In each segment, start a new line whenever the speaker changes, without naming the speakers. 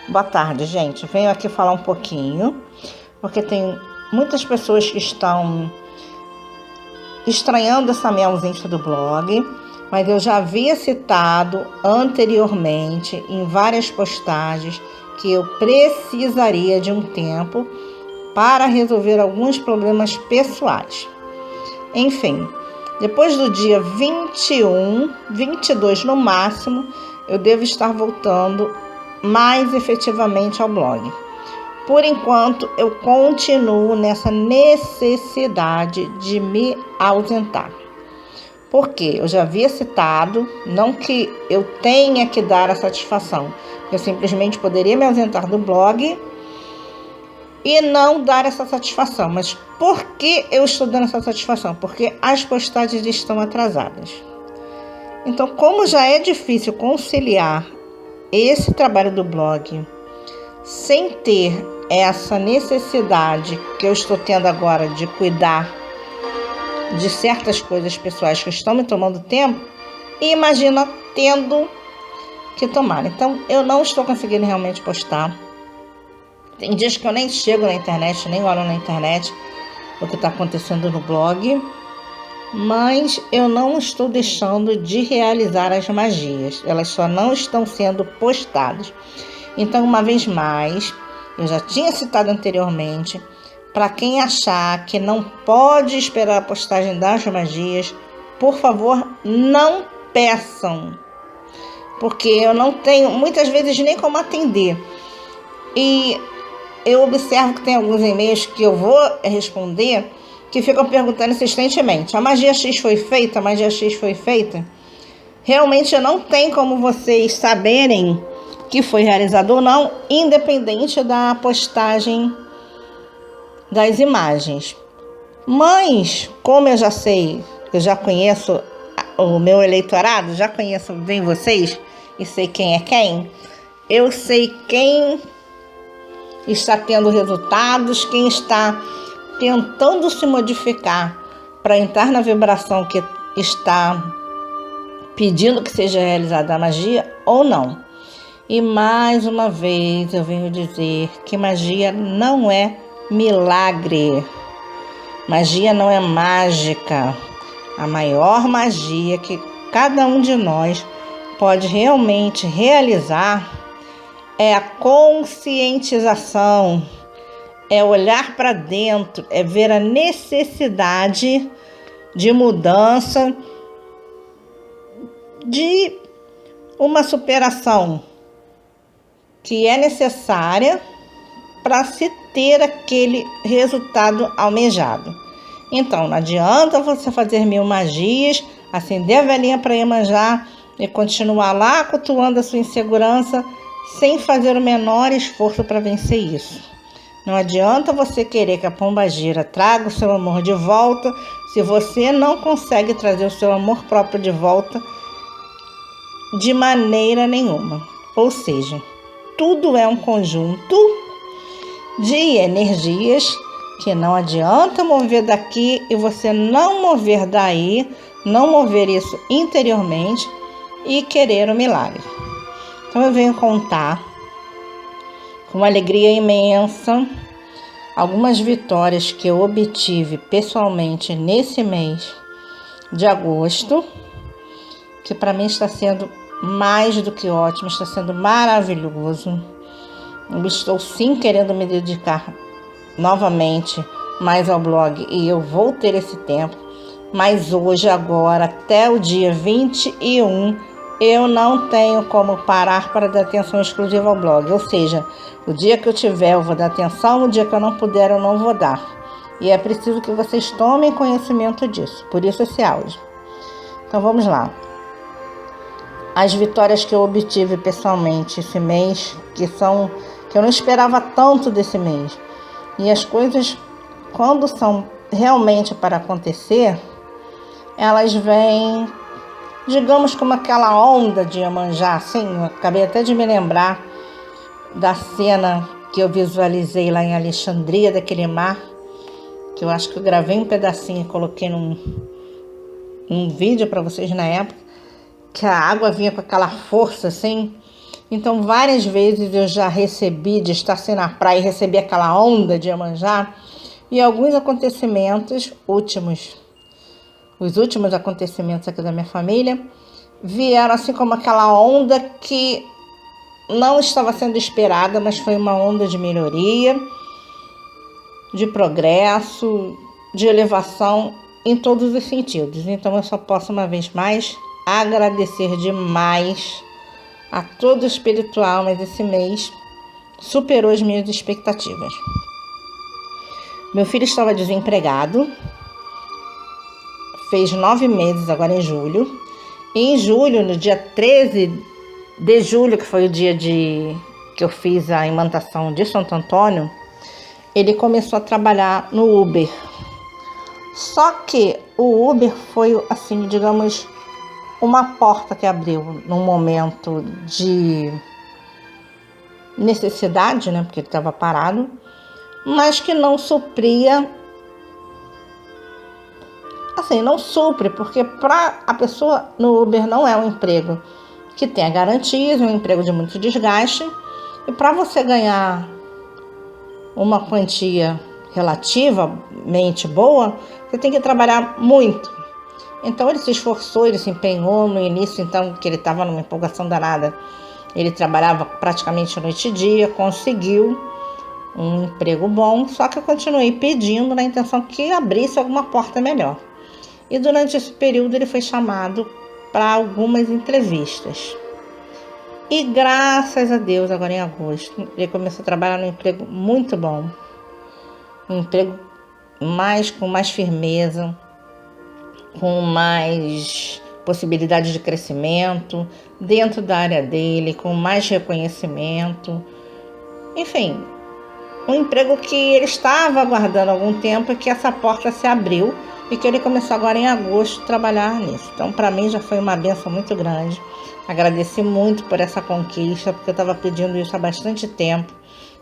Boa tarde, gente. Venho aqui falar um pouquinho, porque tem muitas pessoas que estão estranhando essa minha ausência do blog, mas eu já havia citado anteriormente em várias postagens que eu precisaria de um tempo para resolver alguns problemas pessoais. Enfim, depois do dia 21, 22 no máximo, eu devo estar voltando mais efetivamente ao blog. Por enquanto, eu continuo nessa necessidade de me ausentar. Porque eu já havia citado, não que eu tenha que dar a satisfação, eu simplesmente poderia me ausentar do blog e não dar essa satisfação. Mas por que eu estou dando essa satisfação? Porque as postagens estão atrasadas. Então, como já é difícil conciliar esse trabalho do blog sem ter essa necessidade que eu estou tendo agora de cuidar de certas coisas pessoais que estão me tomando tempo, e imagina tendo que tomar. Então, eu não estou conseguindo realmente postar. Tem dias que eu nem chego na internet, nem olho na internet o que está acontecendo no blog, mas eu não estou deixando de realizar as magias. Elas só não estão sendo postadas. Então, uma vez mais, eu já tinha citado anteriormente, para quem achar que não pode esperar a postagem das magias, por favor, não peçam. Porque eu não tenho, muitas vezes, nem como atender. E eu observo que tem alguns e-mails que eu vou responder que ficam perguntando insistentemente: a magia X foi feita? A magia X foi feita? Realmente eu não tenho como vocês saberem que foi realizado ou não, independente da postagem das imagens. Mas, como eu já sei, eu já conheço o meu eleitorado, já conheço bem vocês e sei quem é quem, eu sei quem está tendo resultados, quem está tentando se modificar para entrar na vibração que está pedindo que seja realizada a magia ou não. E mais uma vez eu venho dizer que magia não é milagre. Magia não é mágica. A maior magia que cada um de nós pode realmente realizar é a conscientização, é olhar para dentro, é ver a necessidade de mudança, de uma superação que é necessária para se ter aquele resultado almejado. Então, não adianta você fazer 1000 magias, acender a velhinha para Iemanjá e continuar lá cultuando a sua insegurança sem fazer o menor esforço para vencer isso. Não adianta você querer que a pombagira traga o seu amor de volta se você não consegue trazer o seu amor próprio de volta de maneira nenhuma. Ou seja, tudo é um conjunto de energias que não adianta mover daqui e você não mover daí, não mover isso interiormente e querer o milagre. Então eu venho contar com uma alegria imensa algumas vitórias que eu obtive pessoalmente nesse mês de agosto, que para mim está sendo mais do que ótimo, está sendo maravilhoso. Eu estou sim querendo me dedicar novamente mais ao blog e eu vou ter esse tempo, mas hoje, agora, até o dia 21, eu não tenho como parar para dar atenção exclusiva ao blog. Ou seja, o dia que eu tiver eu vou dar atenção, o dia que eu não puder eu não vou dar. E é preciso que vocês tomem conhecimento disso, por isso esse áudio. Então vamos lá. As vitórias que eu obtive pessoalmente esse mês, que eu não esperava tanto desse mês. E as coisas, quando são realmente para acontecer, elas vêm, digamos, como aquela onda de Iemanjá, assim. Eu acabei até de me lembrar da cena que eu visualizei lá em Alexandria, daquele mar, que eu acho que eu gravei um pedacinho e coloquei num vídeo para vocês na época, que a água vinha com aquela força assim, Então, várias vezes eu já recebi de estar assim na praia e recebi aquela onda de Iemanjá. E alguns acontecimentos os últimos acontecimentos aqui da minha família, vieram assim como aquela onda que não estava sendo esperada, mas foi uma onda de melhoria, de progresso, de elevação em todos os sentidos. Então eu só posso uma vez mais agradecer demais a todo o espiritual, mas esse mês superou as minhas expectativas. Meu filho estava desempregado, fez 9 meses agora em julho. E em julho, no dia 13 de julho, que foi o dia que eu fiz a imantação de Santo Antônio, ele começou a trabalhar no Uber. Só que o Uber foi, assim, digamos, uma porta que abriu num momento de necessidade, né, porque ele estava parado, mas que não supria, assim, não supre, porque para a pessoa no Uber não é um emprego que tenha garantias, é um emprego de muito desgaste, e para você ganhar uma quantia relativamente boa, você tem que trabalhar muito. Então ele se esforçou, ele se empenhou no início, então, que ele estava numa empolgação danada. Ele trabalhava praticamente noite e dia, conseguiu um emprego bom, só que eu continuei pedindo na intenção que abrisse alguma porta melhor. E durante esse período ele foi chamado para algumas entrevistas. E graças a Deus, agora em agosto, ele começou a trabalhar num emprego muito bom. Um emprego com mais firmeza, com mais possibilidades de crescimento dentro da área dele, com mais reconhecimento. Enfim, um emprego que ele estava aguardando há algum tempo e que essa porta se abriu e que ele começou agora em agosto a trabalhar nisso. Então, para mim já foi uma bênção muito grande. Agradeci muito por essa conquista, porque eu estava pedindo isso há bastante tempo.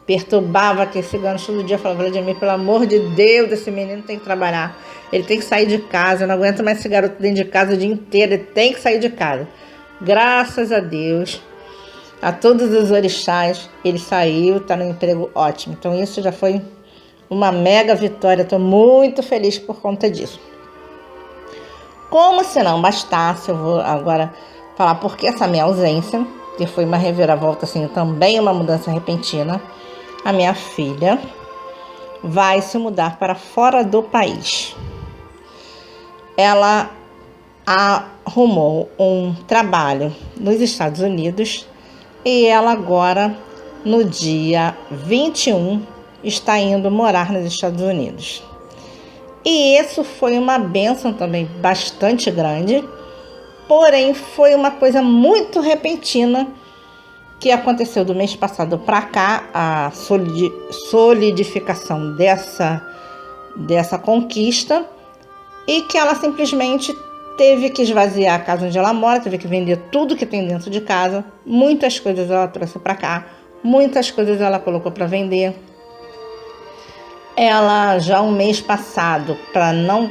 Perturbava que esse gancho todo dia, falava: Vladimir, pelo amor de Deus, esse menino tem que trabalhar. Ele tem que sair de casa, eu não aguento mais esse garoto dentro de casa o dia inteiro, ele tem que sair de casa. Graças a Deus, a todos os orixás, ele saiu, está no emprego ótimo. Então isso já foi uma mega vitória, estou muito feliz por conta disso. Como se não bastasse, eu vou agora falar por que essa minha ausência, que foi uma reviravolta, assim, também uma mudança repentina. A minha filha vai se mudar para fora do país. Ela arrumou um trabalho nos Estados Unidos e ela agora, no dia 21, está indo morar nos Estados Unidos. E isso foi uma bênção também bastante grande, porém foi uma coisa muito repentina que aconteceu do mês passado para cá, a solidificação dessa conquista, e que ela simplesmente teve que esvaziar a casa onde ela mora, teve que vender tudo que tem dentro de casa. Muitas coisas ela trouxe para cá, muitas coisas ela colocou para vender. Ela já um mês passado, para não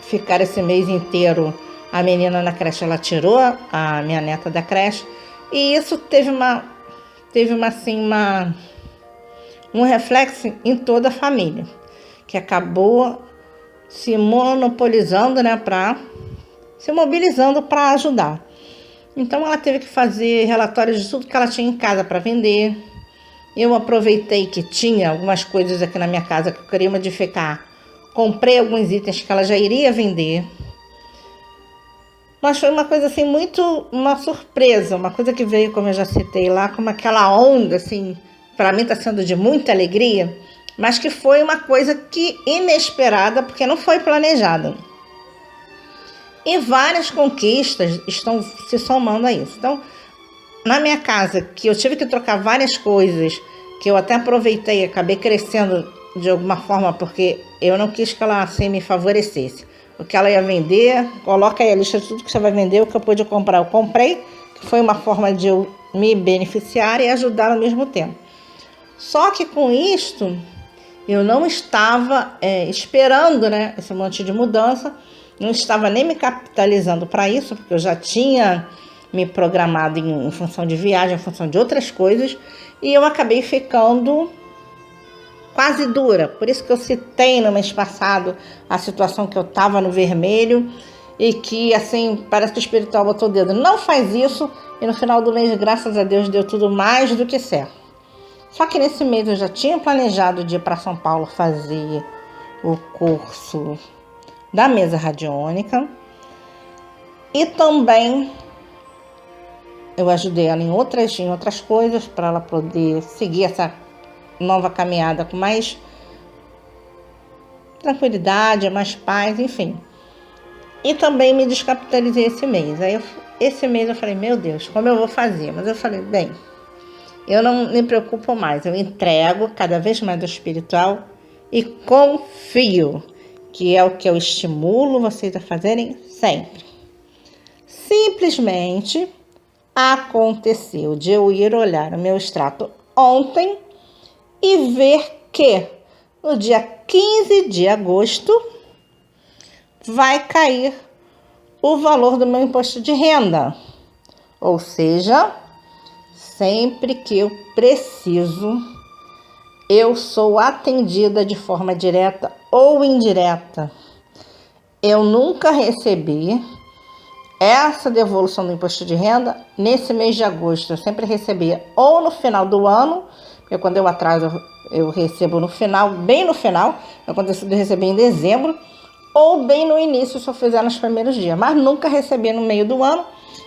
ficar esse mês inteiro a menina na creche, ela tirou a minha neta da creche, e isso teve um reflexo em toda a família, que acabou se monopolizando, né, se mobilizando para ajudar. Então ela teve que fazer relatórios de tudo que ela tinha em casa para vender. Eu aproveitei que tinha algumas coisas aqui na minha casa que eu queria modificar. Comprei alguns itens que ela já iria vender. Mas foi uma coisa assim, uma surpresa, uma coisa que veio, como eu já citei lá, como aquela onda, assim, para mim está sendo de muita alegria, mas que foi uma coisa que inesperada, porque não foi planejada. E várias conquistas estão se somando a isso. Então, na minha casa, que eu tive que trocar várias coisas, que eu até aproveitei e acabei crescendo de alguma forma, porque eu não quis que ela assim me favorecesse. O que ela ia vender, coloca aí a lista de tudo que você vai vender, o que eu pude comprar, eu comprei, que foi uma forma de eu me beneficiar e ajudar ao mesmo tempo. Só que com isto, eu não estava esperando, né, esse monte de mudança, não estava nem me capitalizando para isso, porque eu já tinha me programado em função de viagem, em função de outras coisas, e eu acabei ficando quase dura. Por isso que eu citei no mês passado a situação que eu estava no vermelho e que, assim, parece que o espiritual botou o dedo. Não faz isso, e no final do mês, graças a Deus, deu tudo mais do que certo. Só que nesse mês eu já tinha planejado de ir para São Paulo fazer o curso da mesa radiônica, e também eu ajudei ela em outras coisas para ela poder seguir essa nova caminhada com mais tranquilidade, mais paz, enfim. E também me descapitalizei esse mês. Esse mês eu falei, meu Deus, como eu vou fazer? Mas eu falei, bem, eu não me preocupo mais, eu entrego cada vez mais do espiritual e confio, que é o que eu estimulo vocês a fazerem sempre. Simplesmente aconteceu de eu ir olhar o meu extrato ontem e ver que no dia 15 de agosto vai cair o valor do meu imposto de renda. Ou seja, sempre que eu preciso, eu sou atendida de forma direta ou indireta. Eu nunca recebi essa devolução do imposto de renda nesse mês de agosto. Eu sempre recebia ou no final do ano, porque quando eu atraso eu recebo no final, bem no final, aconteceu de receber em dezembro, ou bem no início, se eu fizer nos primeiros dias, mas nunca recebi no meio do ano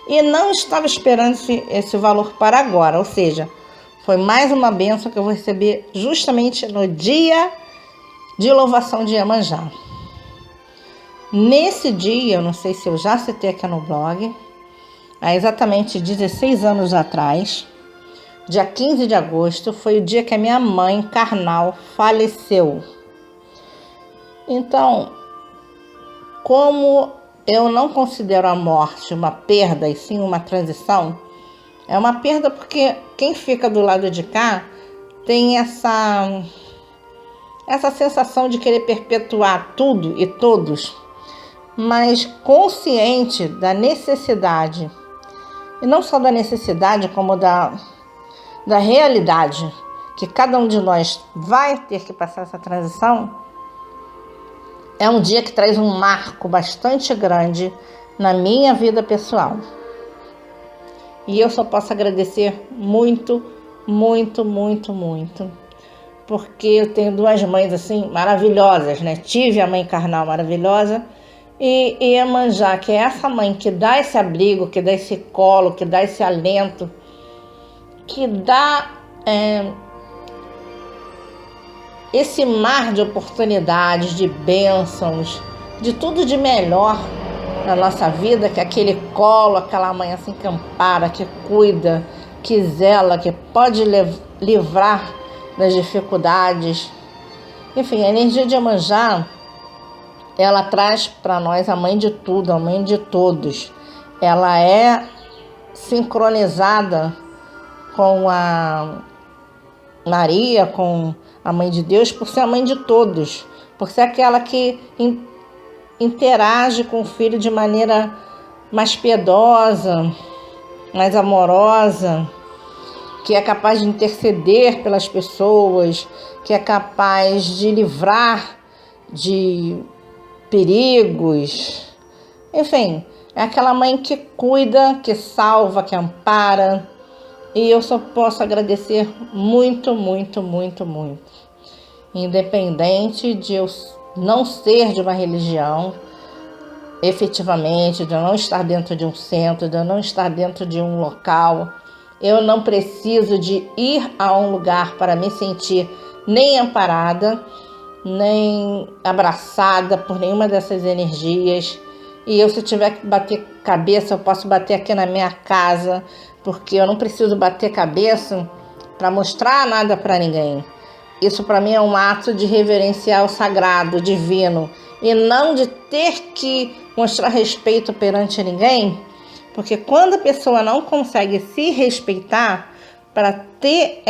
e não estava esperando esse valor para agora, ou seja, foi mais uma bênção que eu vou receber justamente no dia de louvação de Iemanjá. Nesse dia, eu não sei se eu já citei aqui no blog, há exatamente 16 anos atrás, dia 15 de agosto, foi o dia que a minha mãe carnal faleceu. Então, como eu não considero a morte uma perda e sim uma transição, é uma perda porque quem fica do lado de cá tem essa sensação de querer perpetuar tudo e todos, mas consciente da necessidade, e não só da necessidade, como da realidade, que cada um de nós vai ter que passar essa transição. É um dia que traz um marco bastante grande na minha vida pessoal. E eu só posso agradecer muito, muito, muito, muito. Porque eu tenho duas mães assim maravilhosas, né? Tive a mãe carnal maravilhosa e Iemanjá, que é essa mãe que dá esse abrigo, que dá esse colo, que dá esse alento, que dá esse mar de oportunidades, de bênçãos, de tudo de melhor na nossa vida, que é aquele colo, aquela mãe assim que ampara, que cuida, que zela, que pode livrar das dificuldades. Enfim, a energia de Iemanjá, ela traz para nós a mãe de tudo, a mãe de todos. Ela é sincronizada com a Maria, com a mãe de Deus, por ser a mãe de todos, por ser aquela que interage com o filho de maneira mais piedosa, mais amorosa, que é capaz de interceder pelas pessoas, que é capaz de livrar de perigos. Enfim, é aquela mãe que cuida, que salva, que ampara. E eu só posso agradecer muito, muito, muito, muito. Independente de eu não ser de uma religião, efetivamente, de eu não estar dentro de um centro, de eu não estar dentro de um local, eu não preciso de ir a um lugar para me sentir nem amparada, nem abraçada por nenhuma dessas energias. E eu, se tiver que bater cabeça, eu posso bater aqui na minha casa, porque eu não preciso bater cabeça para mostrar nada para ninguém. Isso para mim é um ato de reverenciar o sagrado, divino, e não de ter que mostrar respeito perante ninguém, porque quando a pessoa não consegue se respeitar para ter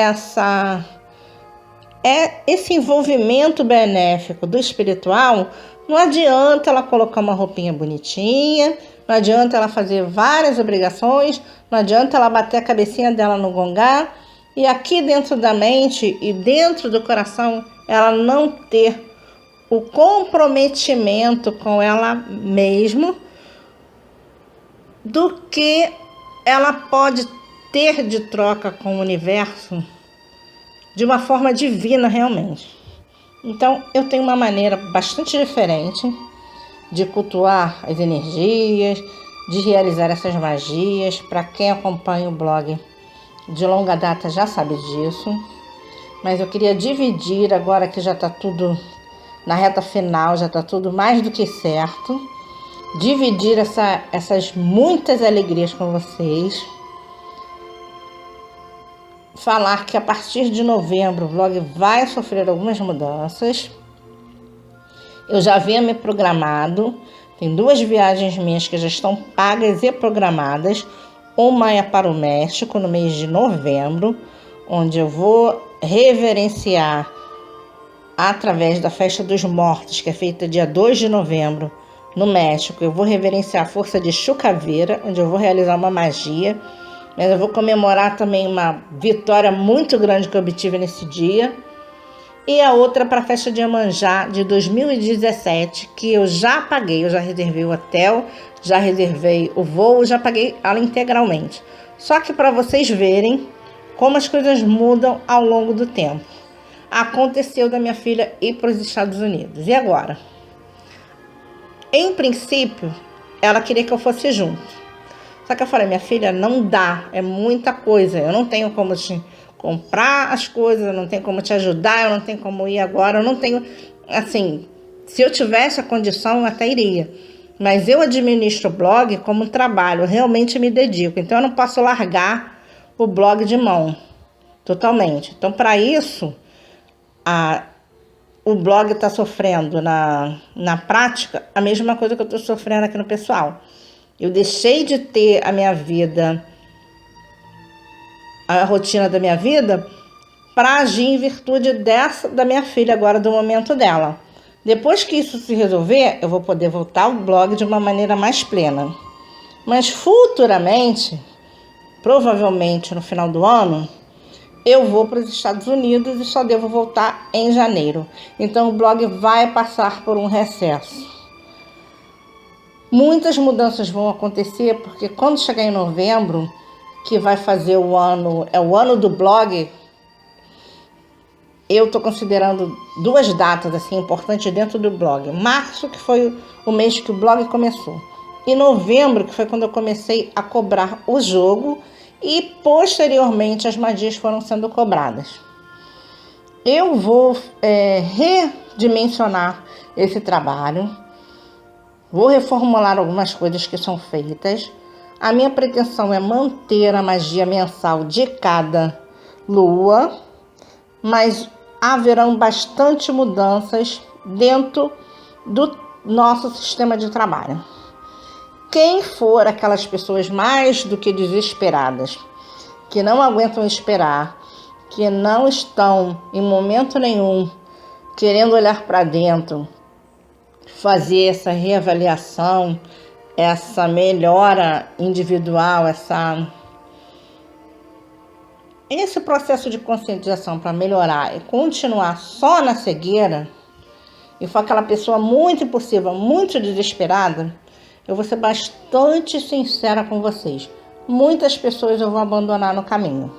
esse envolvimento benéfico do espiritual, não adianta ela colocar uma roupinha bonitinha, não adianta ela fazer várias obrigações, não adianta ela bater a cabecinha dela no gongá e aqui dentro da mente e dentro do coração ela não ter o comprometimento com ela mesma do que ela pode ter de troca com o universo de uma forma divina realmente. Então eu tenho uma maneira bastante diferente de cultuar as energias, de realizar essas magias. Para quem acompanha o blog de longa data já sabe disso, mas eu queria dividir agora que já está tudo na reta final, já está tudo mais do que certo, dividir essas muitas alegrias com vocês. Falar que a partir de novembro o blog vai sofrer algumas mudanças. Eu já havia me programado, tem 2 viagens minhas que já estão pagas e programadas. Uma é para o México no mês de novembro, onde eu vou reverenciar através da Festa dos Mortos, que é feita dia 2 de novembro no México. Eu vou reverenciar a força de Chucaveira, onde eu vou realizar uma magia, mas eu vou comemorar também uma vitória muito grande que eu obtive nesse dia. E a outra para a Festa de Iemanjá de 2017, que eu já paguei, eu já reservei o hotel, já reservei o voo, já paguei ela integralmente. Só que para vocês verem como as coisas mudam ao longo do tempo. Aconteceu da minha filha ir para os Estados Unidos. E agora? Em princípio, ela queria que eu fosse junto. Só que eu falei, minha filha, não dá, é muita coisa. Eu não tenho como te comprar as coisas, eu não tenho como te ajudar, eu não tenho como ir agora, eu não tenho, assim, se eu tivesse a condição, eu até iria. Mas eu administro o blog como um trabalho, eu realmente me dedico. Então eu não posso largar o blog de mão, totalmente. Então para isso, o blog está sofrendo na prática a mesma coisa que eu estou sofrendo aqui no pessoal. Eu deixei de ter a minha vida, a rotina da minha vida, para agir em virtude da minha filha agora, do momento dela. Depois que isso se resolver, eu vou poder voltar ao blog de uma maneira mais plena. Mas futuramente, provavelmente no final do ano, eu vou para os Estados Unidos e só devo voltar em janeiro. Então o blog vai passar por um recesso. Muitas mudanças vão acontecer, porque quando chegar em novembro, que vai fazer o ano do blog, eu estou considerando 2 datas assim, importantes dentro do blog. Março, que foi o mês que o blog começou. E novembro, que foi quando eu comecei a cobrar o jogo. E posteriormente as magias foram sendo cobradas. Eu vou redimensionar esse trabalho. Vou reformular algumas coisas que são feitas. A minha pretensão é manter a magia mensal de cada lua, mas haverão bastante mudanças dentro do nosso sistema de trabalho. Quem for aquelas pessoas mais do que desesperadas, que não aguentam esperar, que não estão em momento nenhum querendo olhar para dentro, fazer essa reavaliação, essa melhora individual, esse processo de conscientização para melhorar e continuar só na cegueira, e for aquela pessoa muito impulsiva, muito desesperada, eu vou ser bastante sincera com vocês. Muitas pessoas eu vou abandonar no caminho.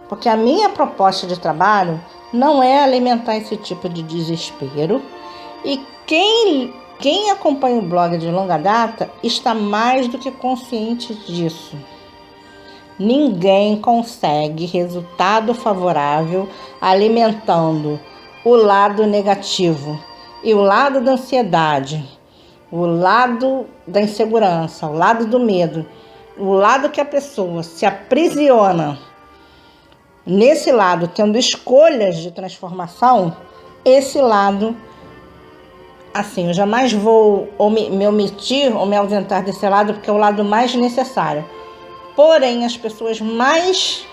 Porque a minha proposta de trabalho não é alimentar esse tipo de desespero. E quem acompanha o blog de longa data está mais do que consciente disso. Ninguém consegue resultado favorável alimentando o lado negativo e o lado da ansiedade, o lado da insegurança, o lado do medo, o lado que a pessoa se aprisiona. Nesse lado, tendo escolhas de transformação, esse lado, assim, eu jamais vou me omitir ou me ausentar desse lado, porque é o lado mais necessário. Porém, as pessoas mais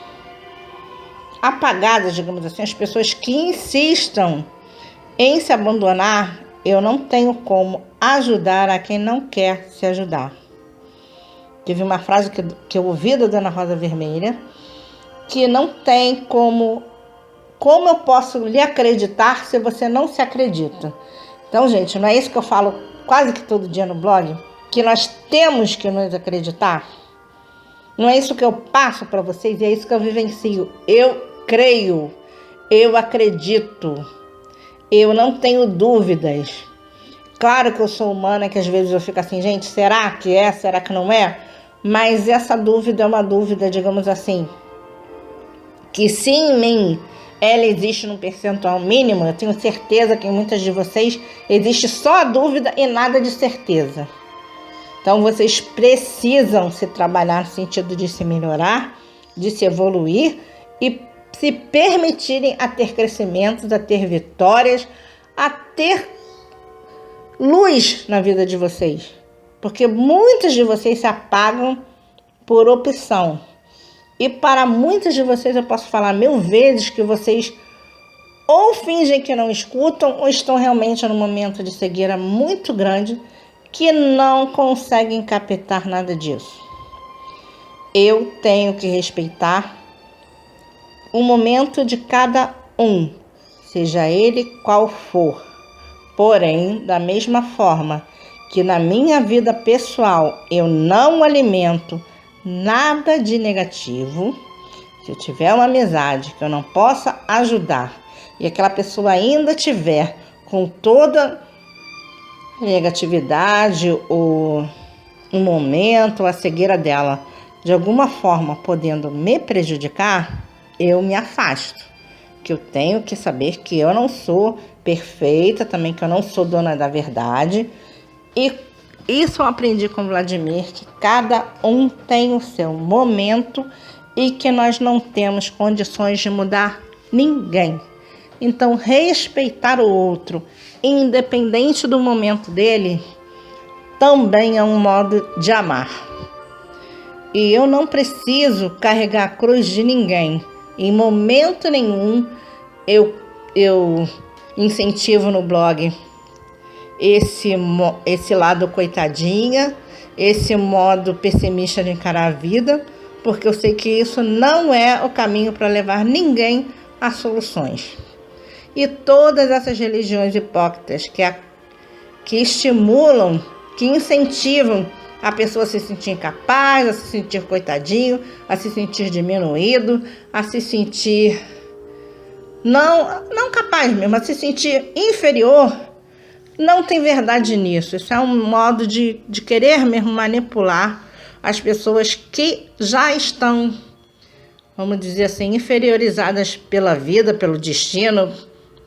apagadas, digamos assim, as pessoas que insistam em se abandonar, eu não tenho como ajudar a quem não quer se ajudar. Teve uma frase que eu ouvi da Dona Rosa Vermelha, que não tem como eu posso lhe acreditar se você não se acredita. Então, gente, não é isso que eu falo quase que todo dia no blog? Que nós temos que nos acreditar? Não é isso que eu passo para vocês? É isso que eu vivencio. Eu creio, eu acredito, eu não tenho dúvidas. Claro que eu sou humana, que às vezes eu fico assim, gente, será que é? Será que não é? Mas essa dúvida é uma dúvida, digamos assim, que se em mim ela existe num percentual mínimo, eu tenho certeza que em muitas de vocês existe só a dúvida e nada de certeza. Então vocês precisam se trabalhar no sentido de se melhorar, de se evoluir e se permitirem a ter crescimentos, a ter vitórias, a ter luz na vida de vocês. Porque muitos de vocês se apagam por opção. E para muitos de vocês eu posso falar 1000 vezes que vocês ou fingem que não escutam ou estão realmente num momento de cegueira muito grande que não conseguem captar nada disso. Eu tenho que respeitar o momento de cada um, seja ele qual for. Porém, da mesma forma que na minha vida pessoal eu não alimento nada de negativo, se eu tiver uma amizade que eu não possa ajudar e aquela pessoa ainda tiver com toda negatividade ou um momento, a cegueira dela, de alguma forma podendo me prejudicar, eu me afasto. Que eu tenho que saber que eu não sou perfeita, também que eu não sou dona da verdade. E isso eu aprendi com o Vladimir, que cada um tem o seu momento e que nós não temos condições de mudar ninguém. Então, respeitar o outro, independente do momento dele, também é um modo de amar. E eu não preciso carregar a cruz de ninguém. Em momento nenhum eu incentivo no blog esse lado coitadinha, esse modo pessimista de encarar a vida, porque eu sei que isso não é o caminho para levar ninguém a soluções. E todas essas religiões hipócritas que estimulam, que incentivam a pessoa a se sentir incapaz, a se sentir coitadinho, a se sentir diminuído, a se sentir não capaz mesmo, a se sentir inferior, não tem verdade nisso. Isso é um modo de querer mesmo manipular as pessoas que já estão, vamos dizer assim, inferiorizadas pela vida, pelo destino,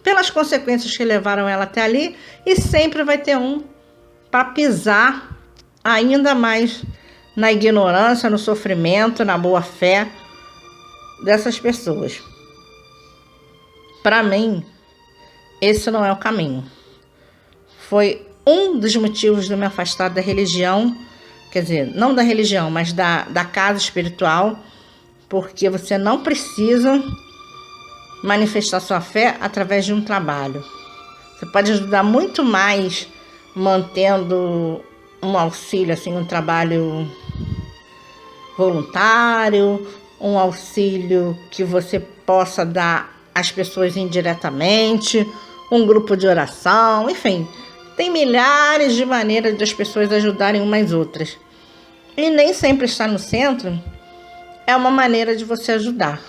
pelas consequências que levaram ela até ali, e sempre vai ter um para pisar ainda mais na ignorância, no sofrimento, na boa-fé dessas pessoas. Para mim, esse não é o caminho. Foi um dos motivos de me afastar da religião, quer dizer, não da religião, mas da casa espiritual, porque você não precisa manifestar sua fé através de um trabalho. Você pode ajudar muito mais mantendo um auxílio, assim, um trabalho voluntário, um auxílio que você possa dar às pessoas indiretamente, um grupo de oração, enfim, tem milhares de maneiras das pessoas ajudarem umas às outras. E nem sempre estar no centro é uma maneira de você ajudar.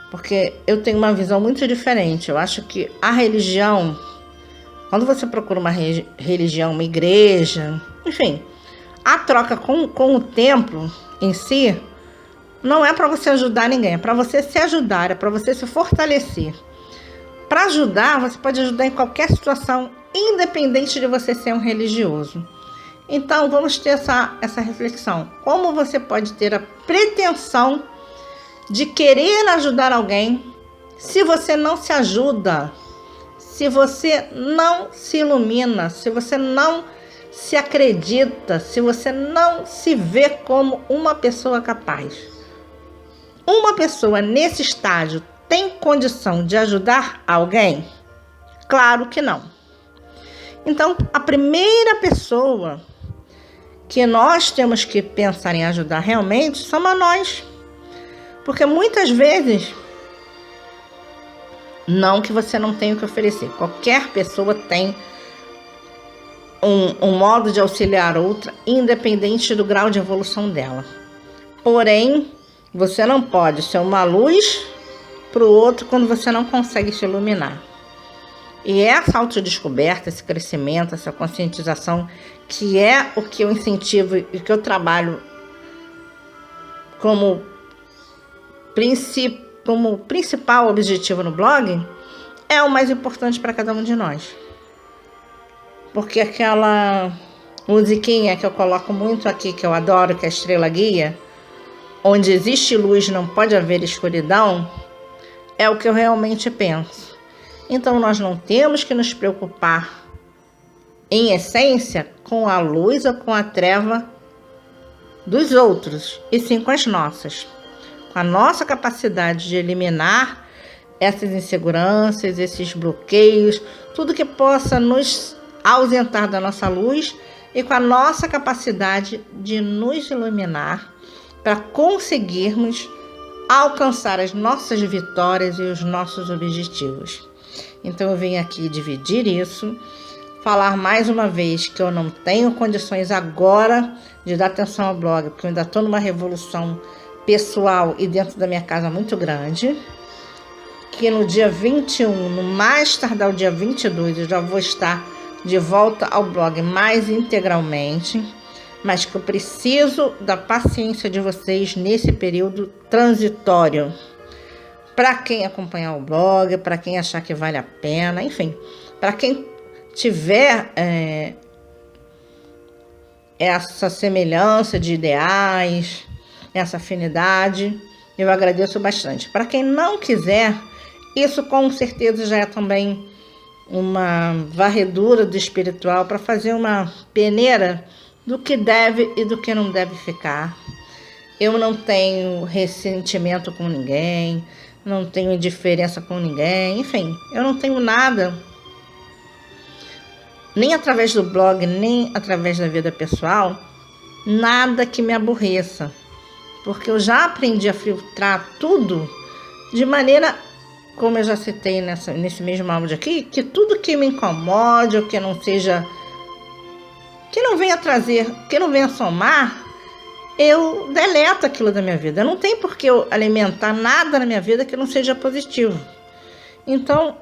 Porque eu tenho uma visão muito diferente. Eu acho que a religião, quando você procura uma religião, uma igreja, enfim, a troca com o templo em si não é para você ajudar ninguém, é para você se ajudar, é para você se fortalecer. Para ajudar, você pode ajudar em qualquer situação, independente de você ser um religioso. Então, vamos ter essa reflexão. Como você pode ter a pretensão de querer ajudar alguém se você não se ajuda, se você não se ilumina, se você não se acredita, se você não se vê como uma pessoa capaz? Uma pessoa nesse estágio tem condição de ajudar alguém? Claro que não. Então, a primeira pessoa que nós temos que pensar em ajudar realmente somos nós. Porque muitas vezes, não que você não tenha o que oferecer, qualquer pessoa tem um modo de auxiliar outra, independente do grau de evolução dela. Porém, você não pode ser uma luz para o outro quando você não consegue se iluminar. E essa autodescoberta, esse crescimento, essa conscientização, que é o que eu incentivo e que eu trabalho como principal objetivo no blog, é o mais importante para cada um de nós. Porque aquela musiquinha que eu coloco muito aqui, que eu adoro, que é a Estrela Guia, onde existe luz não pode haver escuridão, é o que eu realmente penso. Então nós não temos que nos preocupar, em essência, com a luz ou com a treva dos outros, e sim com as nossas. Com a nossa capacidade de eliminar essas inseguranças, esses bloqueios, tudo que possa nos ausentar da nossa luz, e com a nossa capacidade de nos iluminar para conseguirmos alcançar as nossas vitórias e os nossos objetivos. Então eu vim aqui dividir isso, falar mais uma vez que eu não tenho condições agora de dar atenção ao blog, porque eu ainda estou numa revolução pessoal e dentro da minha casa muito grande, que no dia 21, no mais tardar o dia 22, eu já vou estar de volta ao blog mais integralmente, mas que eu preciso da paciência de vocês nesse período transitório. Para quem acompanhar o blog, para quem achar que vale a pena, enfim, para quem tiver essa semelhança de ideais, essa afinidade, eu agradeço bastante. Para quem não quiser, isso com certeza já é também uma varredura do espiritual para fazer uma peneira do que deve e do que não deve ficar. Eu não tenho ressentimento com ninguém, não tenho indiferença com ninguém, enfim, eu não tenho nada, nem através do blog, nem através da vida pessoal, nada que me aborreça, porque eu já aprendi a filtrar tudo de maneira, como eu já citei nesse mesmo áudio aqui, que tudo que me incomode ou que não seja, que não venha trazer, que não venha somar, eu deleto aquilo da minha vida. Não tem por que eu alimentar nada na minha vida que não seja positivo. Então,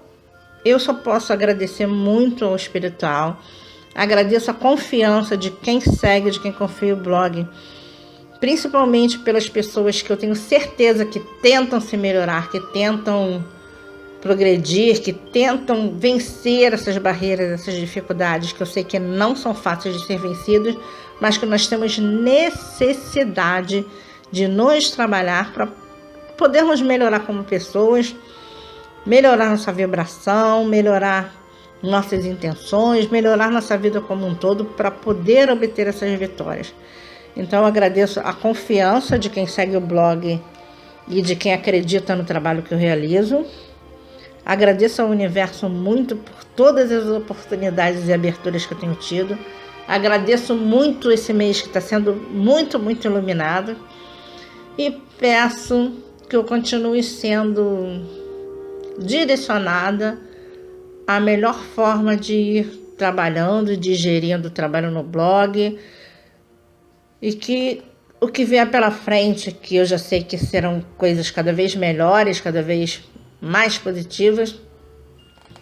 eu só posso agradecer muito ao espiritual, agradeço a confiança de quem segue, de quem confia no blog, principalmente pelas pessoas que eu tenho certeza que tentam se melhorar, que tentam progredir, que tentam vencer essas barreiras, essas dificuldades, que eu sei que não são fáceis de ser vencidas, mas que nós temos necessidade de nos trabalhar para podermos melhorar como pessoas, melhorar nossa vibração, melhorar nossas intenções, melhorar nossa vida como um todo para poder obter essas vitórias. Então eu agradeço a confiança de quem segue o blog e de quem acredita no trabalho que eu realizo. Agradeço ao universo muito por todas as oportunidades e aberturas que eu tenho tido. Agradeço muito esse mês que está sendo muito, muito iluminado. E peço que eu continue sendo direcionada à melhor forma de ir trabalhando, digerindo o trabalho no blog. E que o que vier pela frente, que eu já sei que serão coisas cada vez melhores, cada vez mais positivas,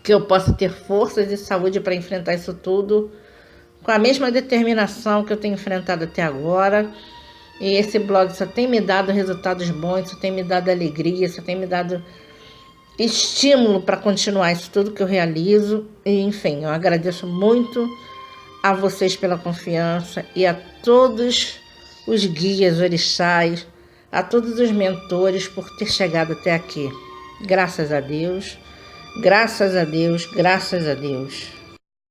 que eu possa ter forças e saúde para enfrentar isso tudo com a mesma determinação que eu tenho enfrentado até agora. E esse blog só tem me dado resultados bons, só tem me dado alegria, só tem me dado estímulo para continuar isso tudo que eu realizo. E, enfim, eu agradeço muito a vocês pela confiança e a todos os guias, orixás, a todos os mentores por ter chegado até aqui. Graças a Deus, graças a Deus, graças a Deus.